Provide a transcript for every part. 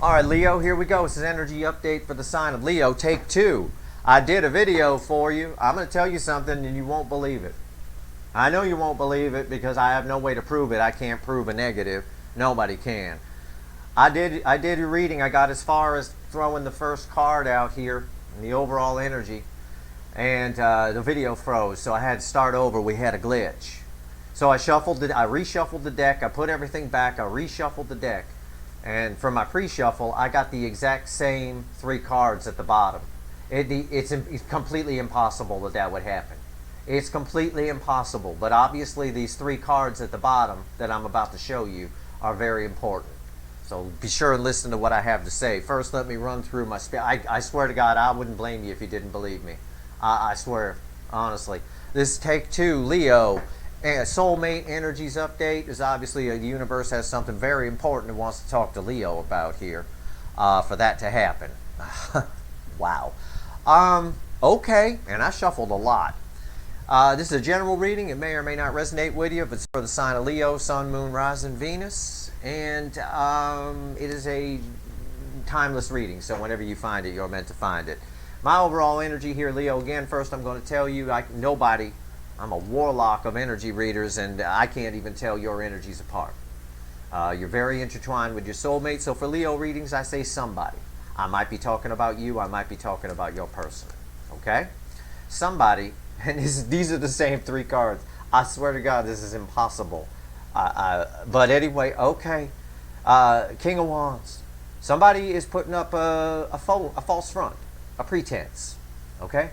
All right, Leo, here we go. This is energy update for the sign of Leo, take 2. I did a video for you. I'm going to tell you something and you won't believe it. I know you won't believe it because I have no way to prove it. I can't prove a negative. Nobody can. I did a reading. I got as far as throwing the first card out here in the overall energy, and the video froze, so I had to start over. We had a glitch. So I reshuffled the deck. I put everything back. I reshuffled the deck. And for my pre-shuffle, I got the exact same 3 cards at the bottom. It's completely impossible that would happen. It's completely impossible. But obviously these 3 cards at the bottom that I'm about to show you are very important. So be sure and listen to what I have to say. First, let me run through my I swear to God, I wouldn't blame you if you didn't believe me. I swear, honestly. This is take 2, Leo. Soulmate energies update is obviously the universe has something very important it wants to talk to Leo about here for that to happen. Wow. Okay, and I shuffled a lot. This is a general reading. It may or may not resonate with you, but it's for the sign of Leo, Sun, Moon, Rising, Venus, and it is a timeless reading, so whenever you find it, you're meant to find it. My overall energy here, Leo, again, first I'm going to tell you, I'm a warlock of energy readers, and I can't even tell your energies apart. You're very intertwined with your soulmate, so for Leo readings, I say somebody. I might be talking about you, I might be talking about your person, okay? Somebody, and these are the same 3 cards. I swear to God, this is impossible. But anyway, okay. King of Wands. Somebody is putting up a false front, a pretense, okay?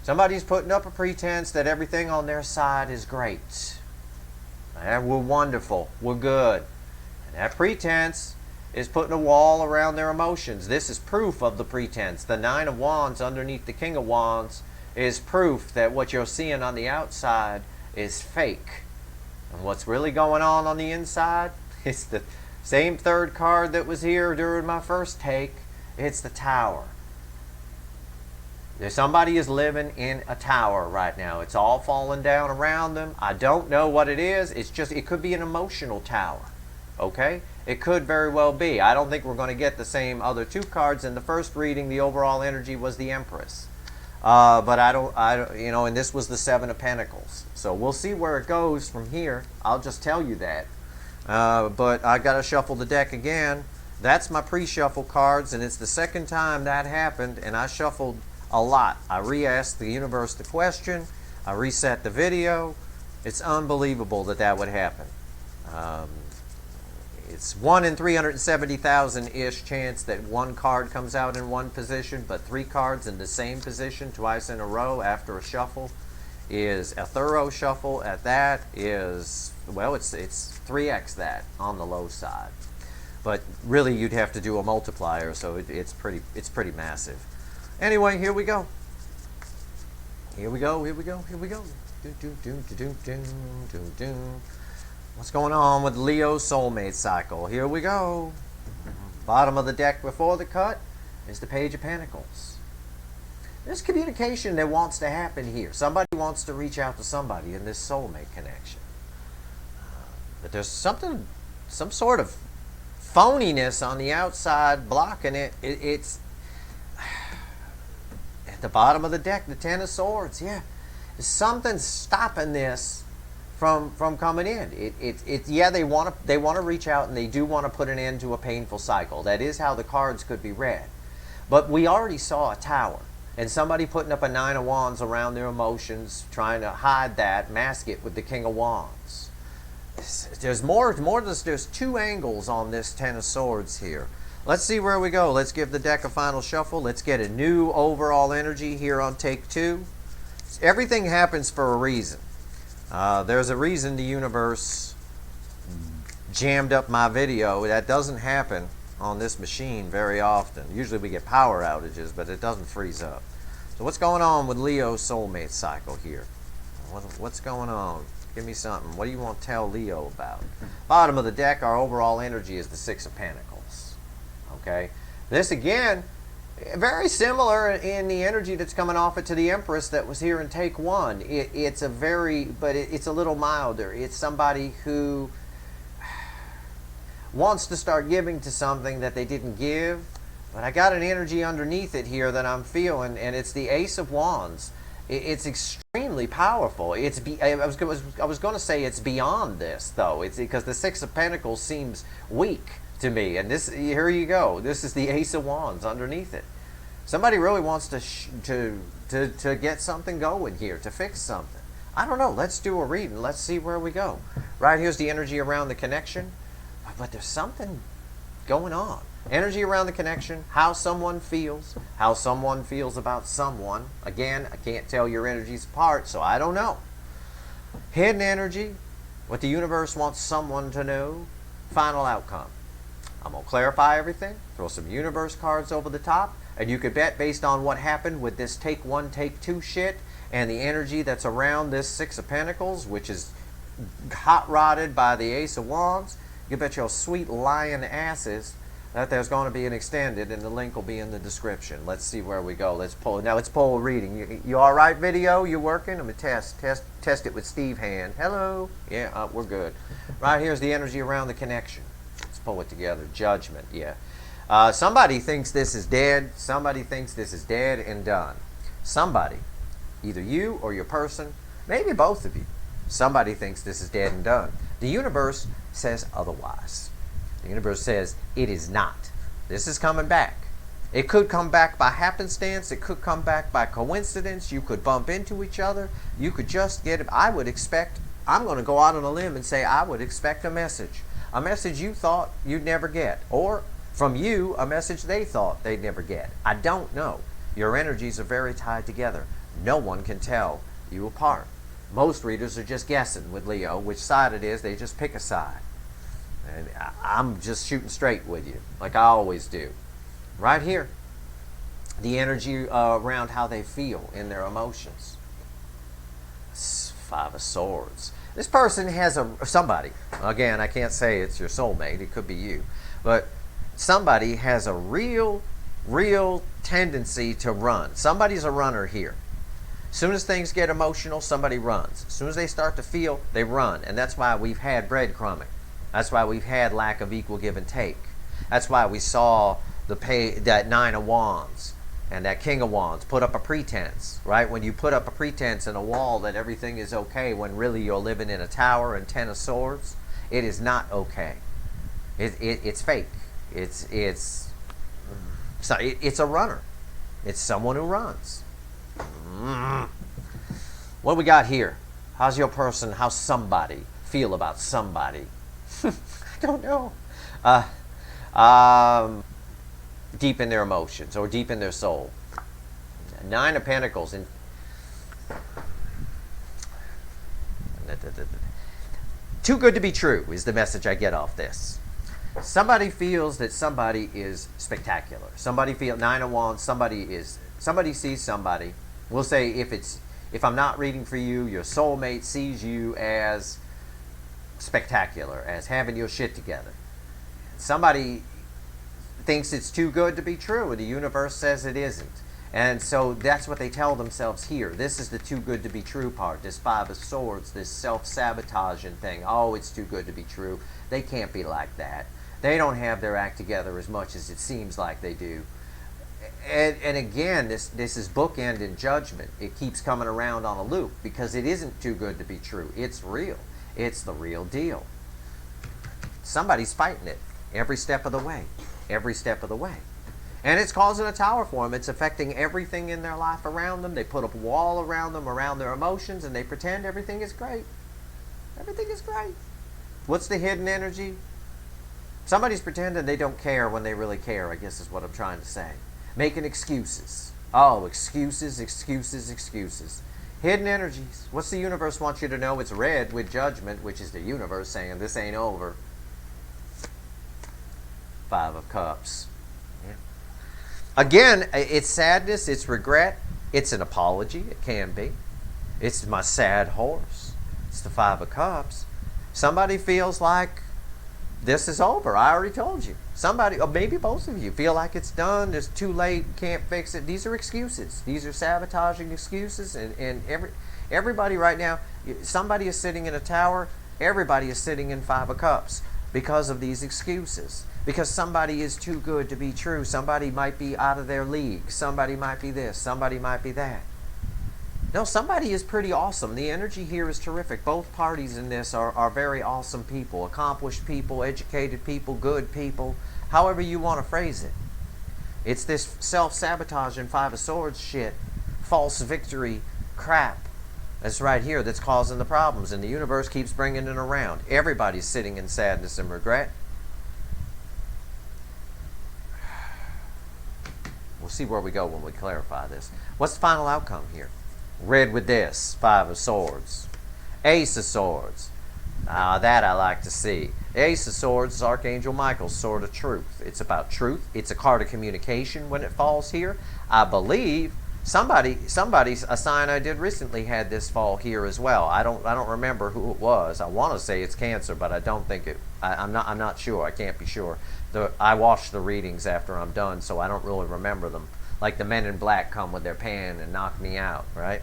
Somebody's putting up a pretense that everything on their side is great. And we're wonderful. We're good. And that pretense is putting a wall around their emotions. This is proof of the pretense. The 9 of Wands underneath the King of Wands is proof that what you're seeing on the outside is fake. And what's really going on the inside? It's the same 3rd card that was here during my first take. It's the Tower. Somebody is living in a tower right now. It's all falling down around them. I don't know what it is. It could be an emotional tower. Okay? It could very well be. I don't think we're going to get the same other 2 cards. In the first reading, the overall energy was the Empress. But I don't, and this was the 7 of Pentacles. So we'll see where it goes from here. I'll just tell you that. But I got to shuffle the deck again. That's my pre-shuffle cards, and it's the 2nd time that happened, and I shuffled a lot. I re-asked the universe the question. I reset the video. It's unbelievable that would happen. It's 1 in 370,000-ish chance that 1 card comes out in one position, but 3 cards in the same position twice in a row after a shuffle is a thorough shuffle. At that is, well, it's 3x that on the low side. But really, you'd have to do a multiplier, so it's pretty massive. Anyway, here we go. Here we go. What's going on with Leo's soulmate cycle? Here we go. Bottom of the deck before the cut is the Page of Pentacles. There's communication that wants to happen here. Somebody wants to reach out to somebody in this soulmate connection. But there's some sort of phoniness on the outside blocking it. It's at the bottom of the deck, the 10 of Swords. Yeah, something's stopping this from coming in. Yeah, they want to reach out, and they do want to put an end to a painful cycle. That is how the cards could be read. But we already saw a Tower, and somebody putting up a 9 of Wands around their emotions, trying to hide that, mask it with the King of Wands. There's there's 2 angles on this 10 of Swords here. Let's see where we go. Let's give the deck a final shuffle. Let's get a new overall energy here on take 2. Everything happens for a reason. There's a reason the universe jammed up my video. That doesn't happen on this machine very often. Usually we get power outages, but it doesn't freeze up. So what's going on with Leo's soulmate cycle here? What's going on? Give me something. What do you want to tell Leo about? Bottom of the deck, our overall energy is the 6 of Pentacles. Okay? This again, very similar in the energy that's coming off it to the Empress that was here in take 1. It's a little milder. It's somebody who wants to start giving to something that they didn't give. But I got an energy underneath it here that I'm feeling, and it's the Ace of Wands. It's extremely powerful. I was going to say it's beyond this, though. It's because the Six of Pentacles seems weak to me, and here you go. This is the Ace of Wands underneath it. Somebody really wants to get something going here, to fix something. I don't know. Let's do a reading. Let's see where we go. Right here's the energy around the connection, but there's something going on. Energy around the connection, how someone feels about someone. Again, I can't tell your energies apart, so I don't know. Hidden energy, what the universe wants someone to know. Final outcome. I'm going to clarify everything, throw some universe cards over the top, and you could bet based on what happened with this take one, take two shit, and the energy that's around this Six of Pentacles, which is hot-rodded by the Ace of Wands, you bet your sweet lying asses that there's going to be an extended, and the link will be in the description. Let's see where we go. Let's pull a reading. You all right, video? You working? I'm going to test it with Steve Hand. Hello? Yeah, we're good. Right here's the energy around the connection. Let's pull it together. Judgment, yeah. Somebody thinks this is dead. Somebody thinks this is dead and done. Somebody, either you or your person, maybe both of you, somebody thinks this is dead and done. The universe says otherwise. The universe says it is not. This is coming back. It could come back by happenstance. It could come back by coincidence. You could bump into each other. You could just get it. I'm going to go out on a limb and say I would expect a message. A message you thought you'd never get. Or from you, a message they thought they'd never get. I don't know. Your energies are very tied together. No one can tell you apart. Most readers are just guessing with Leo which side it is. They just pick a side. And I'm just shooting straight with you, like I always do. Right here, the energy around how they feel in their emotions. Five of Swords. This person has somebody, again, I can't say it's your soulmate, it could be you, but somebody has a real tendency to run. Somebody's a runner here. As soon as things get emotional, somebody runs. As soon as they start to feel, they run. And that's why we've had breadcrumbing. That's why we've had lack of equal give and take. That's why we saw that Nine of Wands and that King of Wands put up a pretense, right? When you put up a pretense in a wall that everything is okay when really you're living in a tower, and Ten of Swords, it is not okay. It's fake. It's a runner. It's someone who runs. What do we got here? How's somebody feel about somebody? I don't know. Deep in their emotions or deep in their soul. Nine of Pentacles. Too good to be true is the message I get off this. Somebody feels that somebody is spectacular. Nine of Wands, somebody sees somebody. We'll say if I'm not reading for you, your soulmate sees you as spectacular, as having your shit together. Somebody thinks it's too good to be true, and the universe says it isn't. And so that's what they tell themselves here. This is the too good to be true part. This Five of Swords, this self-sabotaging thing. Oh, it's too good to be true. They can't be like that. They don't have their act together as much as it seems like they do. And again, this is bookend in Judgment. It keeps coming around on a loop because it isn't too good to be true. It's real. It's the real deal. Somebody's fighting it every step of the way. Every step of the way. And it's causing a tower for them. It's affecting everything in their life around them. They put up a wall around them, around their emotions, and they pretend everything is great. Everything is great. What's the hidden energy? Somebody's pretending they don't care when they really care, I guess is what I'm trying to say. Making excuses. Oh, excuses, excuses, excuses. Hidden energies. What's the universe want you to know? It's red with Judgment, which is the universe saying this ain't over. Five of Cups. Yeah. Again, it's sadness, it's regret, it's an apology. It can be. It's my sad horse. It's the Five of Cups. Somebody feels like this is over. I already told you. Somebody, or maybe both of you, feel like it's done. It's too late. Can't fix it. These are excuses. These are sabotaging excuses. And everybody right now, somebody is sitting in a tower. Everybody is sitting in Five of Cups. because of these excuses. Because somebody is too good to be true. Somebody might be out of their league. Somebody might be this. Somebody might be that. No, somebody is pretty awesome. The energy here is terrific. Both parties in this are very awesome people. Accomplished people, educated people, good people. However you want to phrase it. It's this self-sabotage and Five of Swords shit. False victory crap. That's right here that's causing the problems. And the universe keeps bringing it around. Everybody's sitting in sadness and regret. We'll see where we go when we clarify this. What's the final outcome here? Red with this, Five of Swords. Ace of Swords. That I like to see. Ace of Swords is Archangel Michael's Sword of Truth. It's about truth. It's a card of communication when it falls here. I believe somebody's a sign I did recently had this fall here as well. I don't remember who it was. I want to say it's Cancer, but I don't think it. I'm not sure. I can't be sure. I watch the readings after I'm done, so I don't really remember them. Like the Men in Black come with their pen and knock me out, right?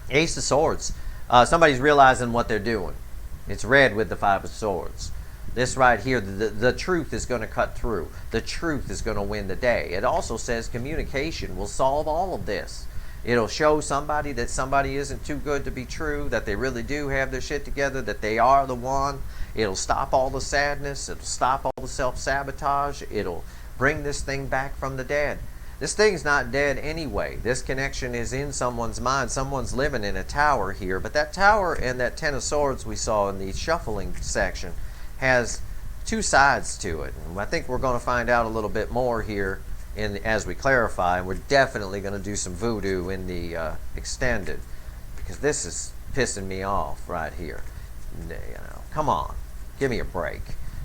Ace of Swords. Somebody's realizing what they're doing. It's red with the Five of Swords. This right here, the truth is going to cut through. The truth is going to win the day. It also says communication will solve all of this. It'll show somebody that somebody isn't too good to be true, that they really do have their shit together, that they are the one. It'll stop all the sadness. It'll stop all the self-sabotage. It'll bring this thing back from the dead. This thing's not dead anyway. This connection is in someone's mind. Someone's living in a tower here. But that tower and that Ten of Swords we saw in the shuffling section has two sides to it. And I think we're going to find out a little bit more here as we clarify. And we're definitely going to do some voodoo in the extended. Because this is pissing me off right here. Come on. Give me a break.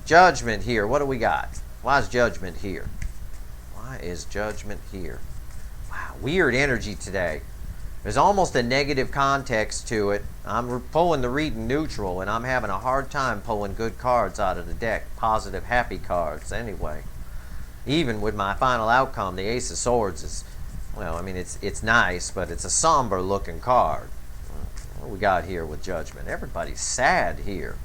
Judgment here. What do we got? Why is Judgment here? Why is Judgment here? Wow, weird energy today. There's almost a negative context to it. I'm pulling the reading neutral, and I'm having a hard time pulling good cards out of the deck. Positive, happy cards, anyway. Even with my final outcome, the Ace of Swords is, well, I mean, it's nice, but it's a somber-looking card. What we got here with Judgment? Everybody's sad here.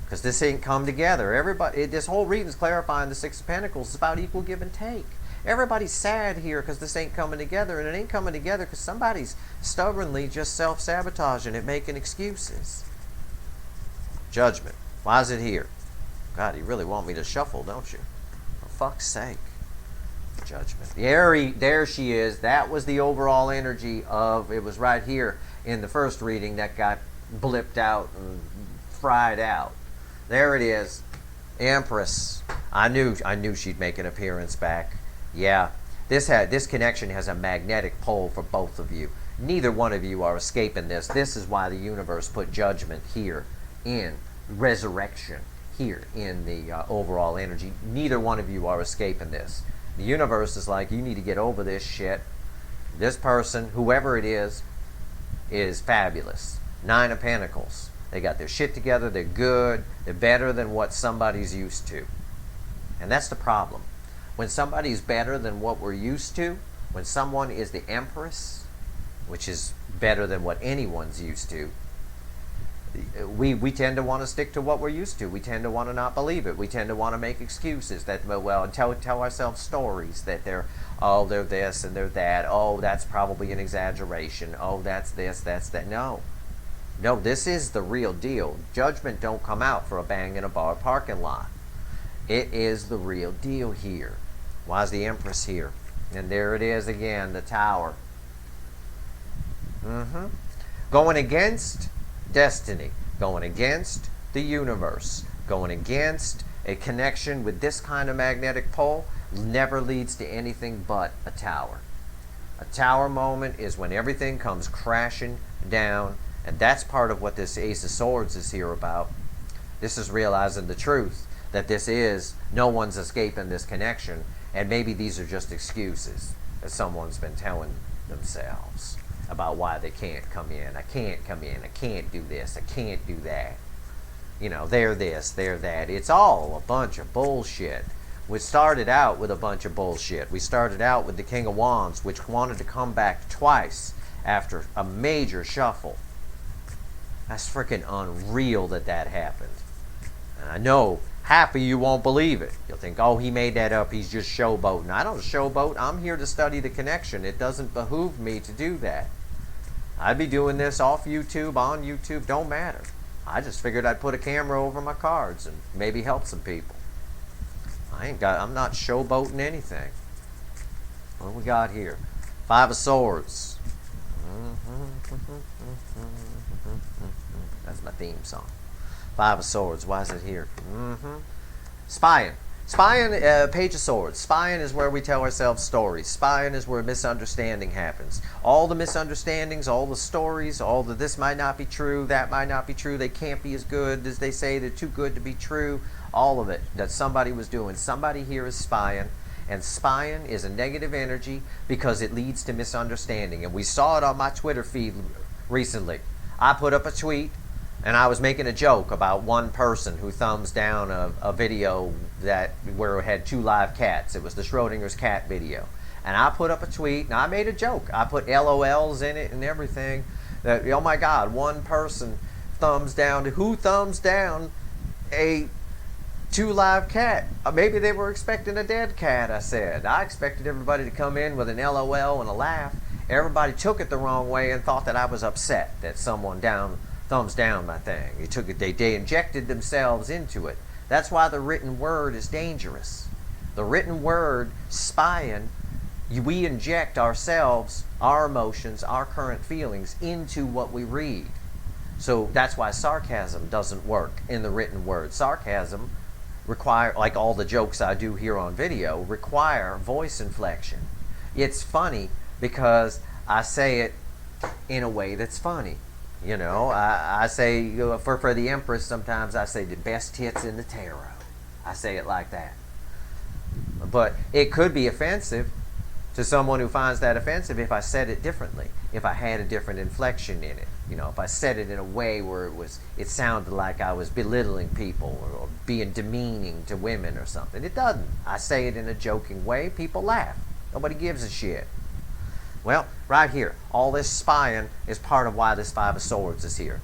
Because this ain't come together. This whole reading's clarifying the Six of Pentacles is about equal give and take. Everybody's sad here because this ain't coming together, and it ain't coming together because somebody's stubbornly just self-sabotaging it, making excuses. Judgment. Why is it here? God, you really want me to shuffle, don't you? For fuck's sake. Judgment. There she is. That was the overall energy of, it was right here in the first reading that got blipped out and fried out. There it is. Empress. I knew she'd make an appearance back. Yeah, this connection has a magnetic pull for both of you. Neither one of you are escaping this. This is why the universe put Judgment here in resurrection, here in the overall energy. Neither one of you are escaping this. The universe is like, you need to get over this shit. This person, whoever it is fabulous. Nine of Pentacles. They got their shit together. They're good. They're better than what somebody's used to. And that's the problem. When somebody's better than what we're used to, when someone is the Empress, which is better than what anyone's used to, we tend to want to stick to what we're used to. We tend to want to not believe it. We tend to want to make excuses that, well, and tell ourselves stories that they're this and they're that. Oh, that's probably an exaggeration. Oh, that's this, that's that. No, this is the real deal. Judgment don't come out for a bang in a bar parking lot. It is the real deal here. Why is the Empress here? And there it is again, the Tower. Going against destiny. Going against the universe. Going against a connection with this kind of magnetic pole never leads to anything but a tower. A tower moment is when everything comes crashing down. And that's part of what this Ace of Swords is here about. This is realizing the truth. That this is, no one's escaping this connection, and maybe these are just excuses that someone's been telling themselves about why they can't come in. I can't come in. I can't do this. I can't do that. You know, they're this, they're that. It's all a bunch of bullshit. We started out with a bunch of bullshit. We started out with the King of Wands, which wanted to come back twice after a major shuffle. That's freaking unreal that happened. And I know half of you won't believe it. You'll think, oh, he made that up. He's just showboating. I don't showboat. I'm here to study the connection. It doesn't behoove me to do that. I'd be doing this off YouTube, on YouTube. Don't matter. I just figured I'd put a camera over my cards and maybe help some people. I'm not showboating anything. What do we got here? Five of Swords. That's my theme song. Five of Swords. Why is it here? Spying. Spying, Page of Swords. Spying is where we tell ourselves stories. Spying is where misunderstanding happens. All the misunderstandings, all the stories, all the this might not be true, that might not be true, they can't be as good as they say, they're too good to be true. All of it that somebody was doing. Somebody here is spying. And spying is a negative energy because it leads to misunderstanding. And we saw it on my Twitter feed recently. I put up a tweet and I was making a joke about one person who thumbs down a video where it had two live cats. It was the Schrodinger's cat video. And I put up a tweet and I made a joke. I put LOLs in it and everything. That, oh my God, one person thumbs down. Who thumbs down a two live cat? Maybe they were expecting a dead cat, I said. I expected everybody to come in with an LOL and a laugh. Everybody took it the wrong way and thought that I was upset that someone thumbs down my thing. They injected themselves into it. That's why the written word is dangerous. The written word, spying, we inject ourselves, our emotions, our current feelings into what we read. So that's why sarcasm doesn't work in the written word. Sarcasm like all the jokes I do here on video, require voice inflection. It's funny because I say it in a way that's funny. You know, I say, for the Empress, sometimes I say the best hits in the tarot. I say it like that. But it could be offensive to someone who finds that offensive if I said it differently, if I had a different inflection in it. You know, if I said it in a way where it sounded like I was belittling people or being demeaning to women or something. It doesn't. I say it in a joking way. People laugh. Nobody gives a shit. Well, right here, all this spying is part of why this Five of Swords is here.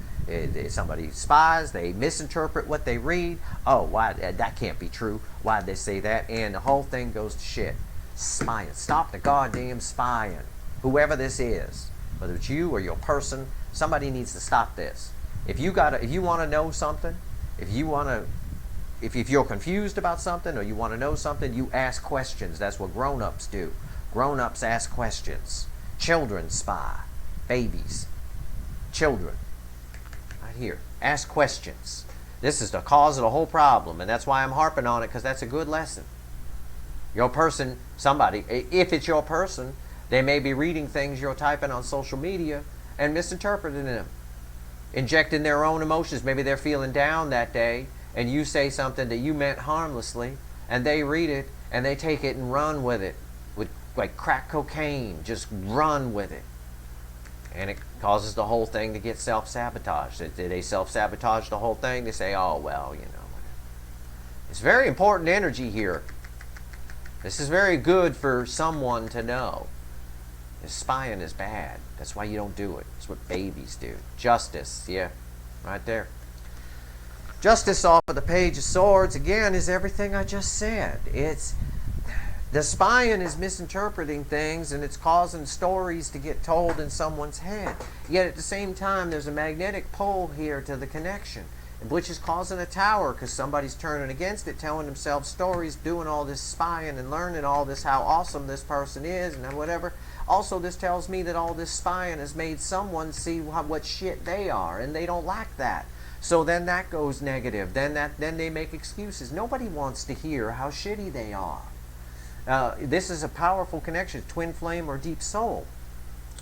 Somebody spies, they misinterpret what they read. Oh, why that can't be true. Why'd they say that? And the whole thing goes to shit. Spying. Stop the goddamn spying. Whoever this is, whether it's you or your person, somebody needs to stop this. If you want to know something, if you're confused about something or you want to know something, you ask questions. That's what grown-ups do. Grown-ups ask questions. Children spy. Babies. Children. Right here. Ask questions. This is the cause of the whole problem, and that's why I'm harping on it, because that's a good lesson. Your person, somebody, if it's your person, they may be reading things you're typing on social media and misinterpreting them, injecting their own emotions. Maybe they're feeling down that day, and you say something that you meant harmlessly, and they read it, and they take it and run with it, like crack cocaine, just run with it. And it causes the whole thing to get self-sabotaged. They self-sabotage the whole thing. They say, oh, well, you know. It's very important energy here. This is very good for someone to know. This spying is bad. That's why you don't do it. It's what babies do. Justice, yeah, right there. Justice off of the Page of Swords, again, is everything I just said. The spying is misinterpreting things, and it's causing stories to get told in someone's head. Yet at the same time, there's a magnetic pull here to the connection, which is causing a tower because somebody's turning against it, telling themselves stories, doing all this spying and learning all this, how awesome this person is and whatever. Also, this tells me that all this spying has made someone see what shit they are, and they don't like that. So then that goes negative. Then they make excuses. Nobody wants to hear how shitty they are. This is a powerful connection, twin flame or deep soul,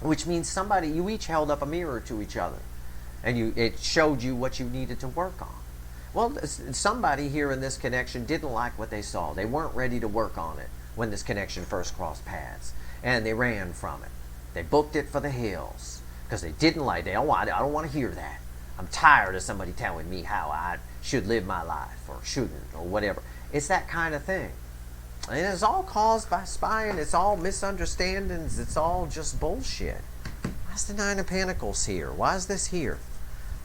which means you each held up a mirror to each other, and it showed you what you needed to work on. Well, somebody here in this connection didn't like what they saw. They weren't ready to work on it when this connection first crossed paths, and they ran from it. They booked it for the hills because they didn't like it. I don't want to hear that. I'm tired of somebody telling me how I should live my life or shouldn't or whatever. It's that kind of thing. And it's all caused by spying. It's all misunderstandings. It's all just bullshit. Why's the Nine of Pentacles here? Why is this here?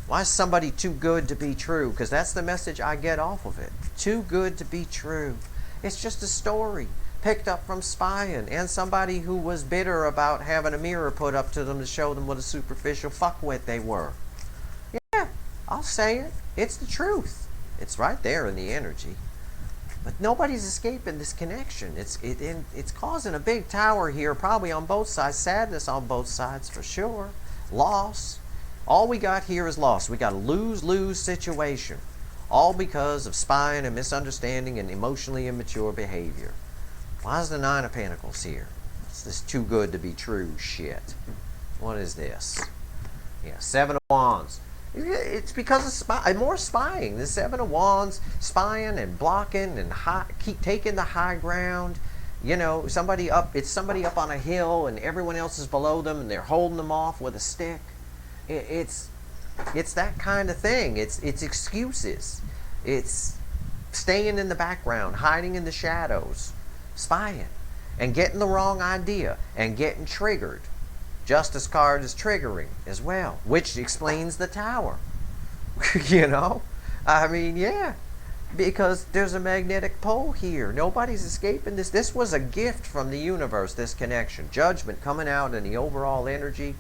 Why is somebody too good to be true? Because that's the message I get off of it. Too good to be true. It's just a story picked up from spying and somebody who was bitter about having a mirror put up to them to show them what a superficial fuckwit they were. Yeah, I'll say it. It's the truth. It's right there in the energy. But nobody's escaping this connection. It's causing a big tower here, probably on both sides. Sadness on both sides for sure. Loss. All we got here is loss. We got a lose-lose situation. All because of spying and misunderstanding and emotionally immature behavior. Why is the Nine of Pentacles here? It's this too good to be true shit. What is this? Yeah, Seven of Wands. It's because of more spying. The Seven of Wands, spying and blocking and keep taking the high ground. You know, somebody up on a hill and everyone else is below them and they're holding them off with a stick. It's that kind of thing. It's excuses. It's staying in the background, hiding in the shadows, spying, and getting the wrong idea and getting triggered. Justice card is triggering as well, which explains the tower. You know? I mean, yeah. Because there's a magnetic pole here. Nobody's escaping this. This was a gift from the universe, this connection. Judgment coming out in the overall energy.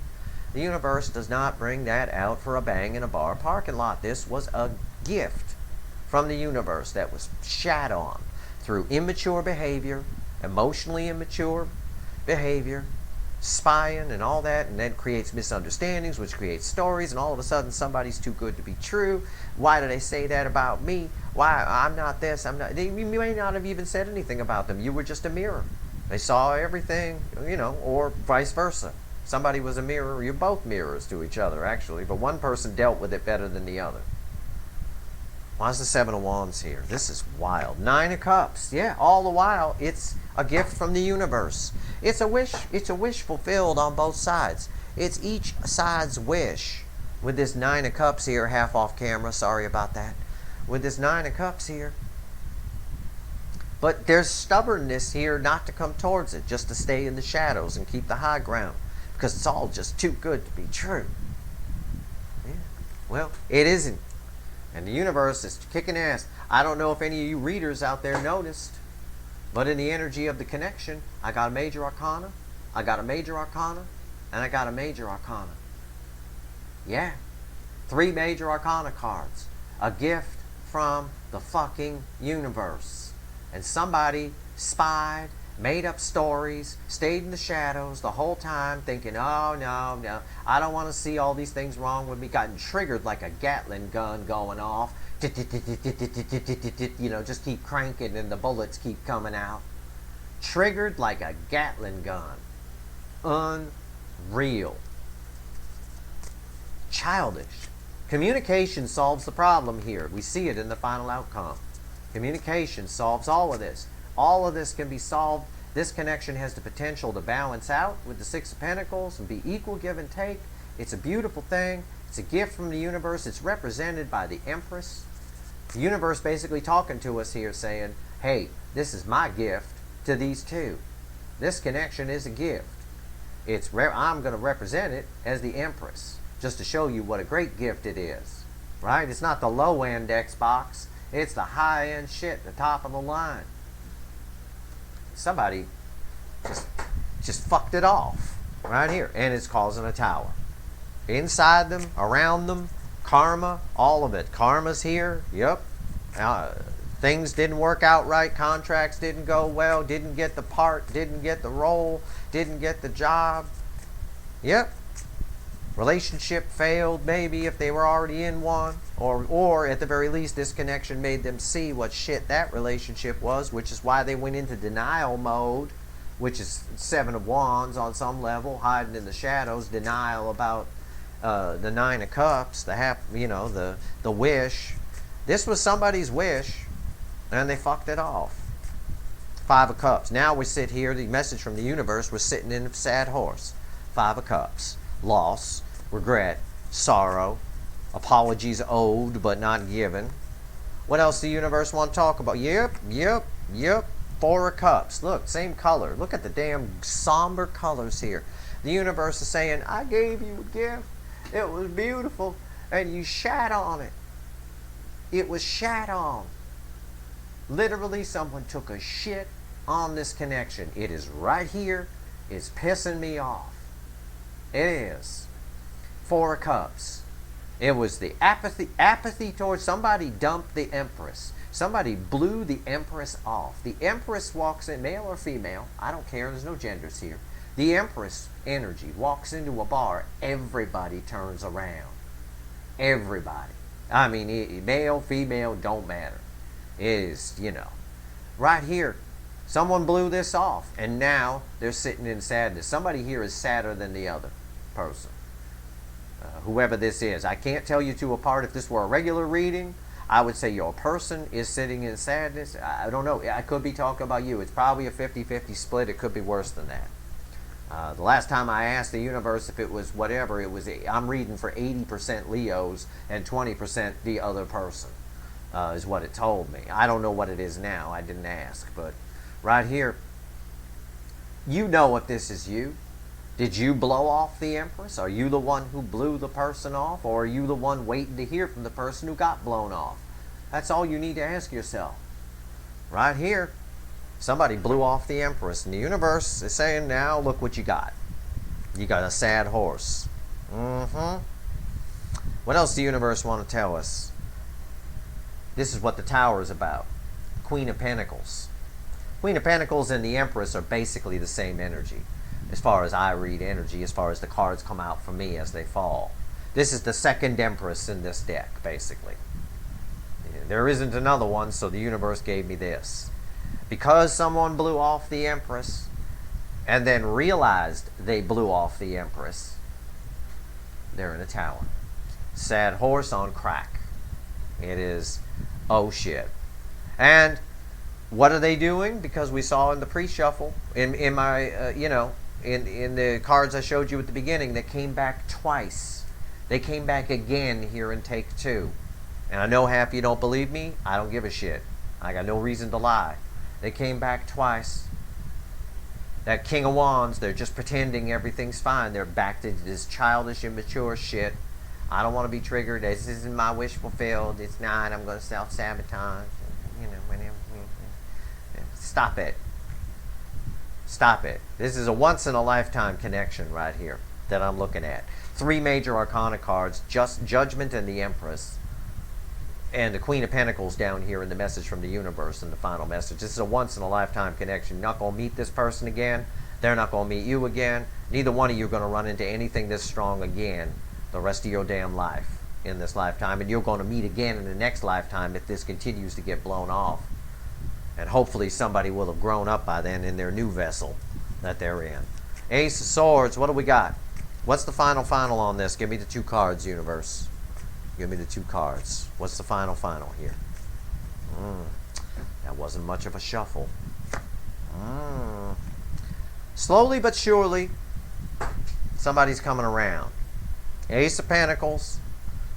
The universe does not bring that out for a bang in a bar parking lot. This was a gift from the universe that was shat on through immature behavior, emotionally immature behavior, spying and all that, and then creates misunderstandings, which creates stories, and all of a sudden somebody's too good to be true. Why do they say that about me? Why I'm not this, I'm not. You may not have even said anything about them. You were just a mirror. They saw everything, you know, or vice versa. Somebody was a mirror. You're both mirrors to each other, actually, but one person dealt with it better than the other. Why is the Seven of Wands here? This is wild. Nine of Cups. Yeah, all the while, it's a gift from the universe. It's a wish fulfilled on both sides. It's each side's wish. With this Nine of Cups here, half off camera, sorry about that. With this Nine of Cups here. But there's stubbornness here not to come towards it, just to stay in the shadows and keep the high ground. Because it's all just too good to be true. Yeah. Well, it isn't. And the universe is kicking ass. I don't know if any of you readers out there noticed, but in the energy of the connection, I got a major arcana, I got a major arcana, and I got a major arcana. Yeah. 3 major arcana cards. A gift from the fucking universe. And somebody spied, made up stories, stayed in the shadows the whole time thinking, oh, no, I don't want to see all these things wrong with me. Gotten triggered like a Gatling gun going off. You know, just keep cranking and the bullets keep coming out. Triggered like a Gatling gun. Unreal. Childish. Communication solves the problem here. We see it in the final outcome. Communication solves all of this. All of this can be solved. This connection has the potential to balance out with the Six of Pentacles and be equal give and take. It's a beautiful thing. It's a gift from the universe. It's represented by the Empress. The universe basically talking to us here saying, hey, this is my gift to these two. This connection is a gift. I'm going to represent it as the Empress, just to show you what a great gift it is. Right? It's not the low-end Xbox. It's the high-end shit, the top of the line. Somebody just fucked it off right here, and it's causing a tower. Inside them, around them, karma, all of it. Karma's here. Yep. Things didn't work out right. Contracts didn't go well. Didn't get the part. Didn't get the role. Didn't get the job. Yep. Relationship failed, maybe, if they were already in one. Or at the very least, this connection made them see what shit that relationship was, which is why they went into denial mode, which is Seven of Wands on some level, hiding in the shadows, denial about the Nine of Cups, the wish. This was somebody's wish, and they fucked it off. Five of Cups. Now we sit here, the message from the universe, we're sitting in a sad horse. Five of Cups. Loss, regret, sorrow, apologies owed but not given. What else the universe want to talk about? Yep. Four of Cups. Look, same color. Look at the damn somber colors here. The universe is saying, I gave you a gift. It was beautiful. and you shat on it. It was shat on. Literally, someone took a shit on this connection. It is right here. It's pissing me off. It is. Four of Cups. It was the apathy towards somebody dumped the Empress. Somebody blew the Empress off. The Empress walks in, male or female, I don't care, there's no genders here. The Empress energy walks into a bar, everybody turns around. Everybody. I mean, male, female, don't matter. It is, right here. Someone blew this off, and now they're sitting in sadness. Somebody here is sadder than the other person. Whoever this is. I can't tell you two apart. If this were a regular reading, I would say your person is sitting in sadness. I don't know. I could be talking about you. It's probably a 50-50 split. It could be worse than that. The last time I asked the universe if it was whatever, I'm reading for 80% Leos and 20% the other person, is what it told me. I don't know what it is now. I didn't ask. But right here, you know if this is you. Did you blow off the Empress? Are you the one who blew the person off? Or are you the one waiting to hear from the person who got blown off? That's all you need to ask yourself. Right here, somebody blew off the Empress. And the universe is saying, now look what you got. You got a sad horse. What else does the universe want to tell us? This is what the Tower is about. Queen of Pentacles. Queen of Pentacles and the Empress are basically the same energy. As far as I read energy, as far as the cards come out for me as they fall. This is the second Empress in this deck, basically. There isn't another one, so the universe gave me this. Because someone blew off the Empress, and then realized they blew off the Empress, they're in a tower. Sad horse on crack. It is, oh shit. And what are they doing? Because we saw in the pre-shuffle, in my, in the cards I showed you at the beginning, that came back twice. They came back again here in take two. And I know half you don't believe me. I don't give a shit. I got no reason to lie. They came back twice. That King of Wands, they're just pretending everything's fine. They're back to this childish, immature shit. I don't want to be triggered. This isn't my wish fulfilled. It's not. I'm going to self-sabotage. Stop it. Stop it. This is a once-in-a-lifetime connection right here that I'm looking at. Three major arcana cards, just Judgment and the Empress, and the Queen of Pentacles down here in the message from the universe and the final message. This is a once-in-a-lifetime connection. You're not going to meet this person again. They're not going to meet you again. Neither one of you are going to run into anything this strong again the rest of your damn life in this lifetime. And you're going to meet again in the next lifetime if this continues to get blown off. And hopefully somebody will have grown up by then in their new vessel that they're in. Ace of Swords, what do we got? What's the final on this? Give me the two cards, universe. Give me the two cards. What's the final here? That wasn't much of a shuffle. Slowly but surely, somebody's coming around. Ace of Pentacles,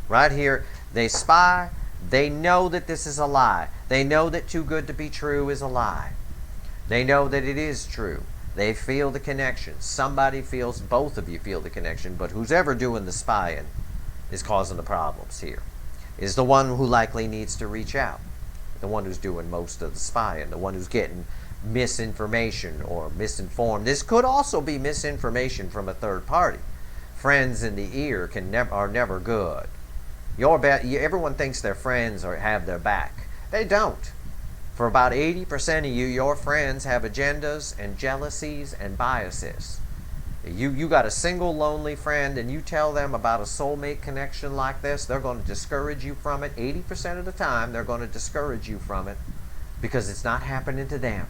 right here. They spy. They know that this is a lie. They know that too good to be true is a lie. They know that it is true. They feel the connection. Somebody feels, both of you feel the connection, but who's ever doing the spying is causing the problems here. Is the one who likely needs to reach out. The one who's doing most of the spying. The one who's getting misinformation or misinformed. This could also be misinformation from a third party. Friends in the ear are never good. Everyone thinks their friends have their back. They don't. For about 80% of you, your friends have agendas and jealousies and biases. You got a single lonely friend and you tell them about a soulmate connection like this, they're going to discourage you from it. 80% of the time, they're going to discourage you from it because it's not happening to them.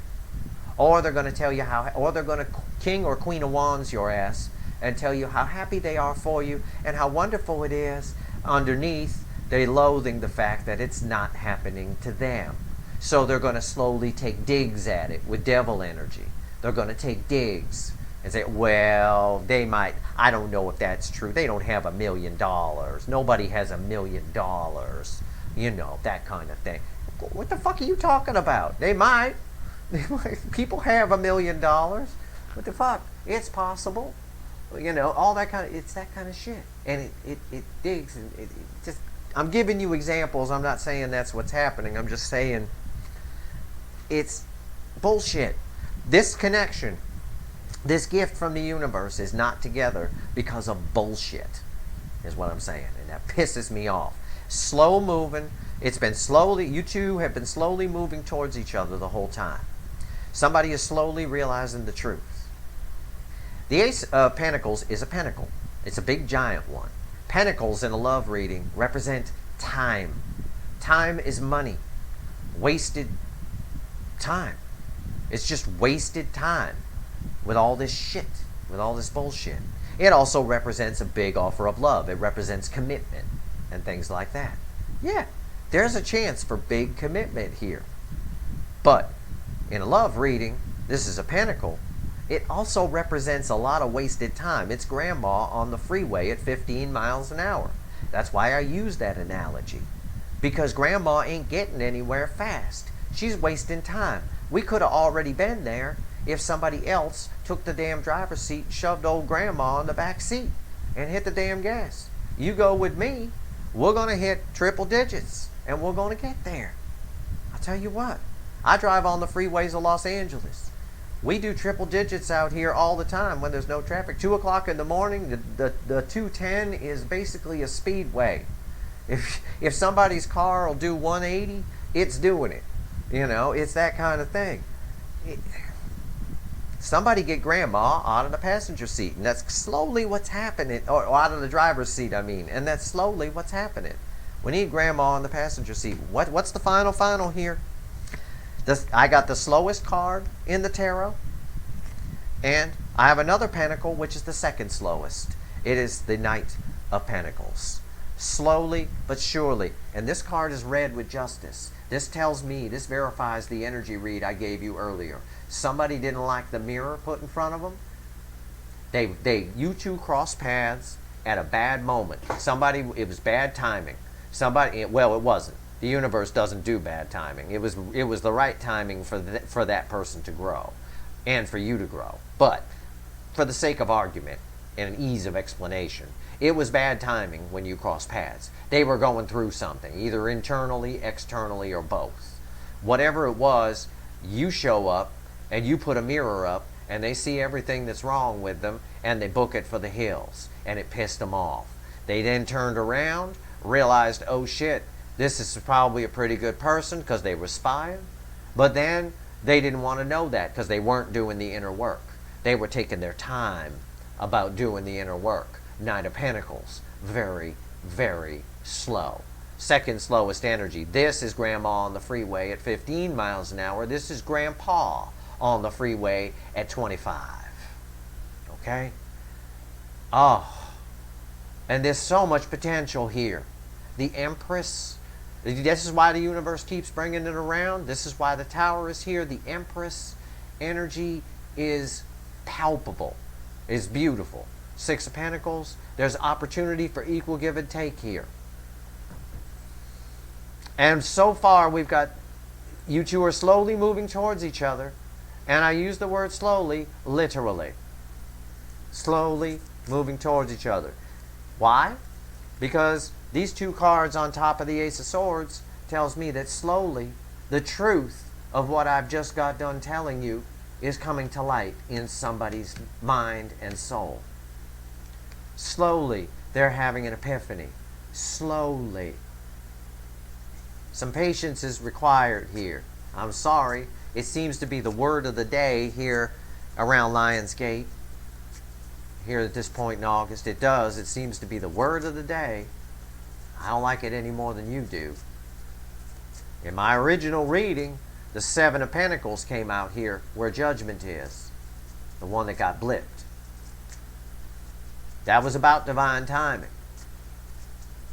Or they're going to tell you or they're going to King or Queen of Wands your ass and tell you how happy they are for you and how wonderful it is. Underneath, they're loathing the fact that it's not happening to them. So they're going to slowly take digs at it with devil energy. They're going to take digs and say, well, they might, I don't know if that's true. They don't have $1 million. Nobody has $1 million. You know, that kind of thing. What the fuck are you talking about? They might. People have $1 million. What the fuck? It's possible. You know, all that kind of, it's that kind of shit. And it digs, and it just, I'm giving you examples. I'm not saying that's what's happening. I'm just saying it's bullshit. This connection, this gift from the universe is not together because of bullshit, is what I'm saying. And that pisses me off. Slow moving. It's been slowly, you two have been slowly moving towards each other the whole time. Somebody is slowly realizing the truth. The Ace of Pentacles is a pentacle. It's a big giant one. Pentacles in a love reading represent time. Time is money. Wasted time. It's just wasted time with all this shit, with all this bullshit. It also represents a big offer of love. It represents commitment and things like that. Yeah, there's a chance for big commitment here. But in a love reading, this is a pentacle. It also represents a lot of wasted time. It's grandma on the freeway at 15 miles an hour. That's why I use that analogy. Because grandma ain't getting anywhere fast. She's wasting time. We could have already been there if somebody else took the damn driver's seat and shoved old grandma in the back seat and hit the damn gas. You go with me, we're going to hit triple digits and we're going to get there. I'll tell you what, I drive on the freeways of Los Angeles. We do triple digits out here all the time when there's no traffic. 2 o'clock in the morning, the 210 is basically a speedway. If somebody's car will do 180, it's doing it. You know, it's that kind of thing. Somebody get grandma out of the passenger seat, and that's slowly what's happening, or out of the driver's seat, I mean, and that's slowly what's happening. We need grandma in the passenger seat. What's the final here? I got the slowest card in the tarot, and I have another pentacle, which is the second slowest. It is the Knight of Pentacles. Slowly but surely, and this card is red with justice. This tells me, this verifies the energy read I gave you earlier. Somebody didn't like the mirror put in front of them. You two crossed paths at a bad moment. It was bad timing. Well, it wasn't. The universe doesn't do bad timing. It was the right timing for that person to grow, and for you to grow. But for the sake of argument and an ease of explanation, it was bad timing when you crossed paths. They were going through something, either internally, externally, or both. Whatever it was, you show up and you put a mirror up, and they see everything that's wrong with them, and they book it for the hills, and it pissed them off. They then turned around, realized, oh shit, this is probably a pretty good person, because they were spying. But then they didn't want to know that because they weren't doing the inner work. They were taking their time about doing the inner work. Knight of Pentacles, very, very slow. Second slowest energy. This is grandma on the freeway at 15 miles an hour. This is grandpa on the freeway at 25. Okay? Oh. And there's so much potential here. The Empress. This is why the universe keeps bringing it around. This is why the Tower is here. The Empress energy is palpable. It's beautiful. Six of Pentacles. There's opportunity for equal give and take here. And so far we've got, you two are slowly moving towards each other. And I use the word slowly, literally. Slowly moving towards each other. Why? Because these two cards on top of the Ace of Swords tells me that slowly the truth of what I've just got done telling you is coming to light in somebody's mind and soul. Slowly they're having an epiphany. Slowly. Some patience is required here. I'm sorry. It seems to be the word of the day here around Lionsgate. Here at this point in August. It does. It seems to be the word of the day. I don't like it any more than you do. In my original reading, the Seven of Pentacles came out here where Judgment is. The one that got blipped. That was about divine timing.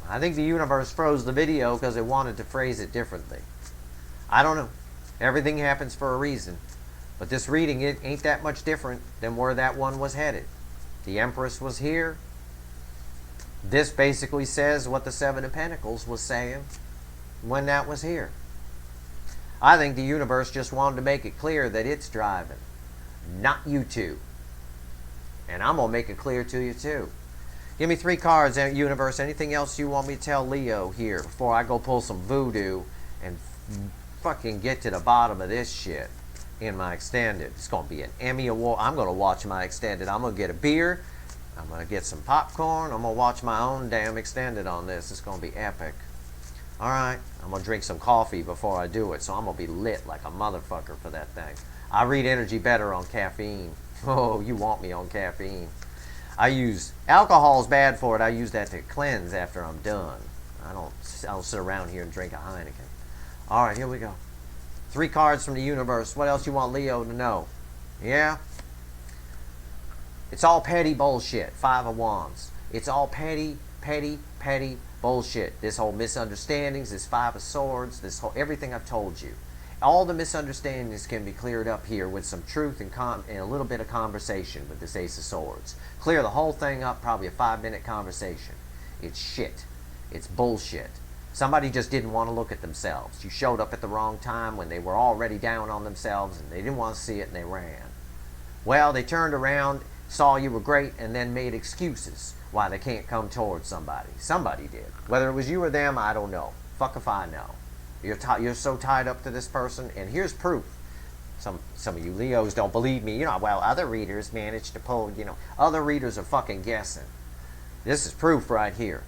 I think the universe froze the video because it wanted to phrase it differently. I don't know. Everything happens for a reason. But this reading, it ain't that much different than where that one was headed. The Empress was here. This basically says what the Seven of Pentacles was saying when that was here. I think the universe just wanted to make it clear that it's driving, not you two. And I'm going to make it clear to you too. Give me 3 cards, universe. Anything else you want me to tell Leo here before I go pull some voodoo and fucking get to the bottom of this shit in my extended. It's going to be an Emmy Award. I'm going to watch my extended. I'm going to get a beer. I'm going to get some popcorn. I'm going to watch my own damn extended on this. It's going to be epic. Alright, I'm going to drink some coffee before I do it, so I'm going to be lit like a motherfucker for that thing. I read energy better on caffeine. Oh, you want me on caffeine. Alcohol's bad for it. I use that to cleanse after I'm done. I'll sit around here and drink a Heineken. Alright, here we go. 3 cards from the universe. What else you want Leo to know? Yeah? It's all petty bullshit. 5 of Wands. It's all petty, petty, petty bullshit. This whole misunderstandings, this 5 of Swords, this whole everything I've told you. All the misunderstandings can be cleared up here with some truth and a little bit of conversation with this Ace of Swords. Clear the whole thing up, probably a 5-minute conversation. It's shit. It's bullshit. Somebody just didn't want to look at themselves. You showed up at the wrong time when they were already down on themselves and they didn't want to see it and they ran. Well, they turned around, saw you were great, and then made excuses why they can't come towards somebody. Somebody did. Whether it was you or them, I don't know. Fuck if I know. You're so tied up to this person, and here's proof. Some of you Leos don't believe me. You know, well, other readers managed to pull, other readers are fucking guessing. This is proof right here.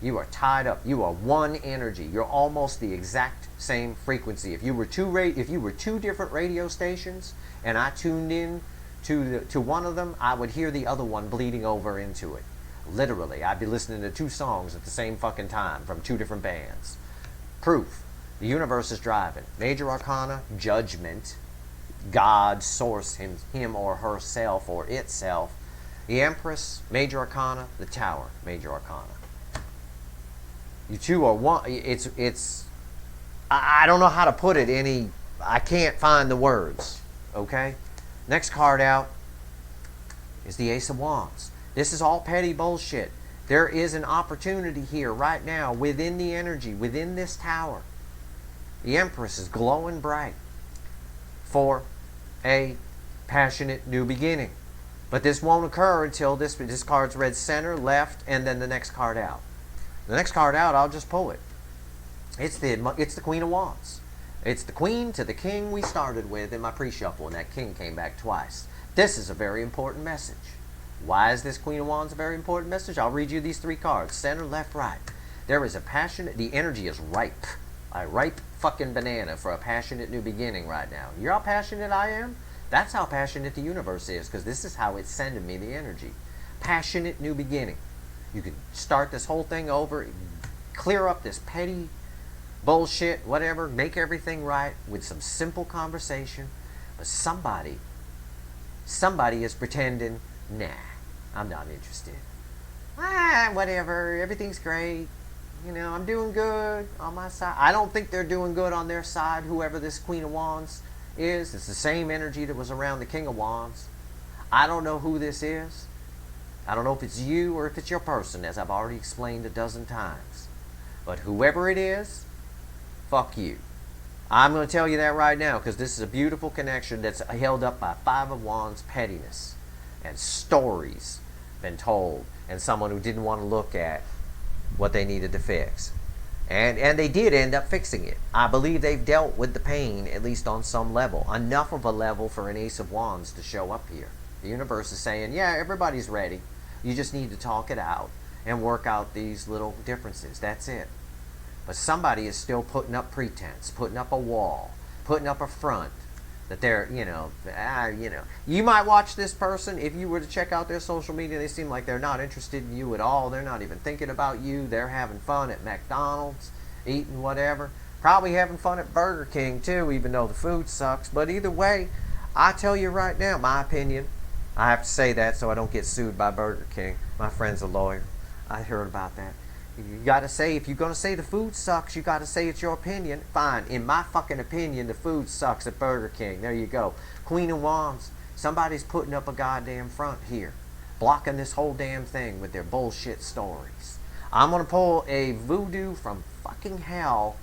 You are tied up. You are one energy. You're almost the exact same frequency. If you were two different radio stations, and I tuned in to one of them, I would hear the other one bleeding over into it. Literally, I'd be listening to 2 songs at the same fucking time from 2 different bands. Proof. The universe is driving. Major Arcana, Judgment. God, Source, him or herself or itself. The Empress, Major Arcana. The Tower, Major Arcana. You two are one. I don't know how to put it I can't find the words. Okay? Next card out is the Ace of Wands. This is all petty bullshit. There is an opportunity here right now within the energy, within this tower. The Empress is glowing bright for a passionate new beginning. But this won't occur until this card's read center, left, and then the next card out. The next card out, I'll just pull it. It's the Queen of Wands. It's the Queen to the King we started with in my pre-shuffle, and that King came back twice. This is a very important message. Why is this Queen of Wands a very important message? I'll read you these 3 cards. Center, left, right. There is the energy is ripe. A ripe fucking banana for a passionate new beginning right now. You're how passionate I am? That's how passionate the universe is, because this is how it's sending me the energy. Passionate new beginning. You can start this whole thing over, clear up this petty bullshit, whatever, make everything right with some simple conversation. But somebody is pretending, nah, I'm not interested. Whatever, everything's great. I'm doing good on my side. I don't think they're doing good on their side, whoever this Queen of Wands is. It's the same energy that was around the King of Wands. I don't know who this is. I don't know if it's you or if it's your person, as I've already explained a dozen times. But whoever it is, fuck you. I'm going to tell you that right now, because this is a beautiful connection that's held up by 5 of Wands pettiness and stories been told, and someone who didn't want to look at what they needed to fix. And they did end up fixing it. I believe they've dealt with the pain, at least on some level. Enough of a level for an Ace of Wands to show up here. The universe is saying, yeah, everybody's ready. You just need to talk it out and work out these little differences. That's it. But somebody is still putting up pretense, putting up a wall, putting up a front. That they're, you might watch this person. If you were to check out their social media, they seem like they're not interested in you at all. They're not even thinking about you. They're having fun at McDonald's, eating whatever. Probably having fun at Burger King too, even though the food sucks. But either way, I tell you right now, my opinion, I have to say that so I don't get sued by Burger King. My friend's a lawyer. I heard about that. You gotta say, if you're gonna say the food sucks, you gotta say it's your opinion. Fine. In my fucking opinion, the food sucks at Burger King. There you go. Queen of Wands. Somebody's putting up a goddamn front here. Blocking this whole damn thing with their bullshit stories. I'm gonna pull a voodoo from fucking hell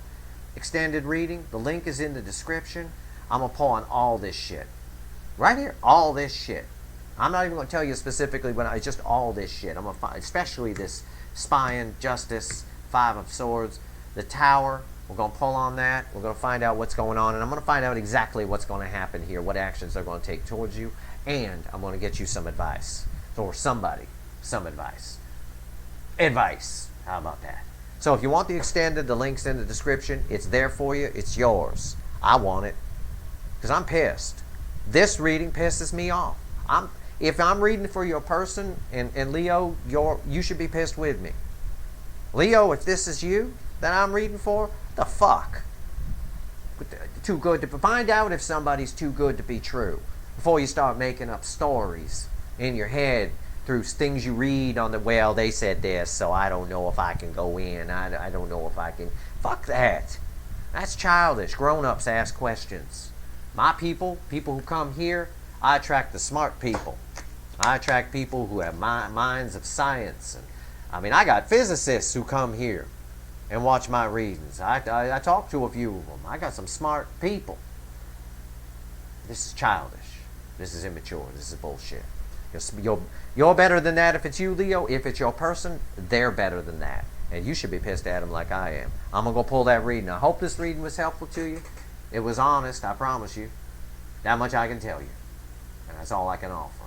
extended reading. The link is in the description. I'm gonna pull on all this shit. Right here. All this shit. I'm not even going to tell you specifically when it's just all this shit. I'm going to find, especially this spying, justice, 5 of Swords, the Tower. We're going to pull on that. We're going to find out what's going on, and I'm going to find out exactly what's going to happen here, what actions they're going to take towards you, and I'm going to get you some advice. Or somebody, some advice. Advice. How about that? So if you want the extended, the link's in the description. It's there for you. It's yours. I want it. Because I'm pissed. This reading pisses me off. If I'm reading for your person, and Leo, you should be pissed with me. Leo, if this is you that I'm reading for, the fuck? Too good to find out if somebody's too good to be true before you start making up stories in your head through things you read on the, well, they said this, so I don't know if I can go in. I don't know if I can. Fuck that. That's childish. Grown-ups ask questions. My people who come here, I attract the smart people. I attract people who have minds of science. And I mean, I got physicists who come here and watch my readings. I talk to a few of them. I got some smart people. This is childish. This is immature. This is bullshit. You're better than that if it's you, Leo. If it's your person, they're better than that. And you should be pissed at them like I am. I'm going to go pull that reading. I hope this reading was helpful to you. It was honest, I promise you. That much I can tell you. And that's all I can offer.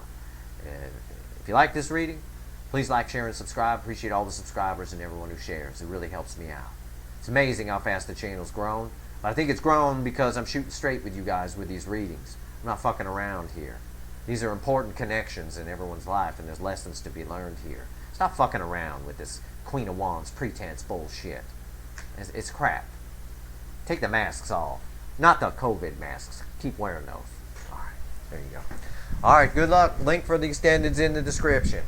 If you like this reading, please like, share, and subscribe. Appreciate all the subscribers and everyone who shares. It really helps me out. It's amazing how fast the channel's grown. But I think it's grown because I'm shooting straight with you guys with these readings. I'm not fucking around here. These are important connections in everyone's life, and there's lessons to be learned here. Stop fucking around with this Queen of Wands pretense bullshit. It's crap. Take the masks off. Not the COVID masks. Keep wearing those. Alright, there you go. Alright, good luck. Link for the extended's in the description.